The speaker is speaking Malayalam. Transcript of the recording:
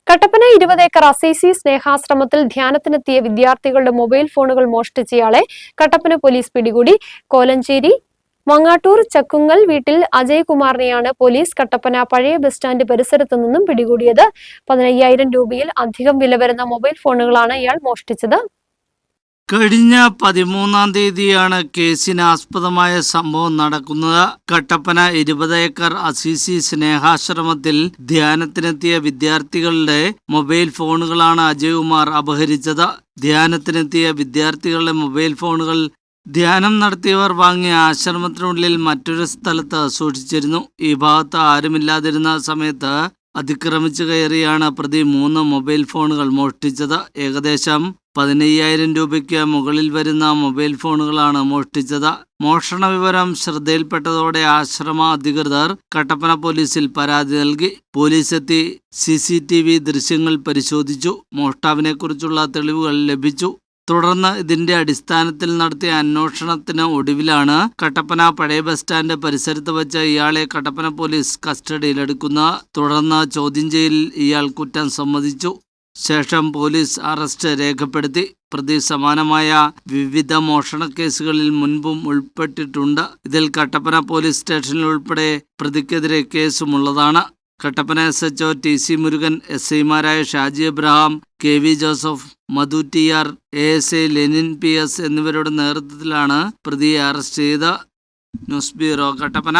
കട്ടപ്പന 20 ഏക്കർ അസീസി സ്നേഹാശ്രമത്തിൽ ധ്യാനത്തിനെത്തിയ വിദ്യാർത്ഥികളുടെ മൊബൈൽ ഫോണുകൾ മോഷ്ടിച്ചയാളെ കട്ടപ്പന പോലീസ് പിടികൂടി. കോലഞ്ചേരി മങ്ങാട്ടൂർ ചക്കുങ്ങൽ വീട്ടിൽ അജയ് കുമാറിനെയാണ് പോലീസ് കട്ടപ്പന പഴയ ബസ് സ്റ്റാൻഡ് പരിസരത്തു നിന്നും പിടികൂടിയത്. 15,000 രൂപയിൽ അധികം വില വരുന്ന മൊബൈൽ ഫോണുകളാണ് ഇയാൾ മോഷ്ടിച്ചത്. കഴിഞ്ഞ 13-ാം തീയതിയാണ് കേസിനാസ്പദമായ സംഭവം നടക്കുന്നത്. കട്ടപ്പന 20 ഏക്കർ അസീസി സ്നേഹാശ്രമത്തിൽ ധ്യാനത്തിനെത്തിയ വിദ്യാർത്ഥികളുടെ മൊബൈൽ ഫോണുകളാണ് അജയ്കുമാർ അപഹരിച്ചത്. ധ്യാനത്തിനെത്തിയ വിദ്യാർത്ഥികളുടെ മൊബൈൽ ഫോണുകൾ ധ്യാനം നടത്തിയവർ വാങ്ങിയ ആശ്രമത്തിനുള്ളിൽ മറ്റൊരു സ്ഥലത്ത് സൂക്ഷിച്ചിരുന്നു. ഈ ഭാഗത്ത് ആരുമില്ലാതിരുന്ന സമയത്ത് അതിക്രമിച്ചു കയറിയാണ് പ്രതി 3 മൊബൈൽ ഫോണുകൾ മോഷ്ടിച്ചത്. ഏകദേശം 15,000 രൂപയ്ക്ക് മുകളിൽ വരുന്ന മൊബൈൽ ഫോണുകളാണ് മോഷ്ടിച്ചത്. മോഷണ വിവരം ശ്രദ്ധയിൽപ്പെട്ടതോടെ ആശ്രമ അധികൃതർ കട്ടപ്പന പോലീസിൽ പരാതി നൽകി. പോലീസ് എത്തി CCTV ദൃശ്യങ്ങൾ പരിശോധിച്ചു. മോഷ്ടാവിനെക്കുറിച്ചുള്ള തെളിവുകൾ ലഭിച്ചു. തുടർന്ന് ഇതിന്റെ അടിസ്ഥാനത്തിൽ നടത്തിയ അന്വേഷണത്തിന് ഒടുവിലാണ് കട്ടപ്പന പഴയ ബസ് സ്റ്റാൻഡ് പരിസരത്ത് വെച്ച് ഇയാളെ കട്ടപ്പന പോലീസ് കസ്റ്റഡിയിലെടുക്കുന്നത്. തുടർന്ന് ചോദ്യം ചെയ്യലിൽ ഇയാൾ കുറ്റം സമ്മതിച്ചു. ശേഷം പോലീസ് അറസ്റ്റ് രേഖപ്പെടുത്തി. പ്രതി സമാനമായ വിവിധ മോഷണ കേസുകളിൽ മുൻപും ഉൾപ്പെട്ടിട്ടുണ്ട്. ഇതിൽ കട്ടപ്പന പോലീസ് സ്റ്റേഷനിൽ ഉൾപ്പെടെ പ്രതിക്കെതിരെ കേസുമുള്ളതാണ്. കട്ടപ്പന SHO TC മുരുകൻ, SIമാരായ Shaji Abraham, KV Joseph, Madhu TR, ASI Lenin PS എന്നിവരുടെ നേതൃത്വത്തിലാണ് പ്രതിയെ അറസ്റ്റ് ചെയ്തത്. News bureau, Kattappana.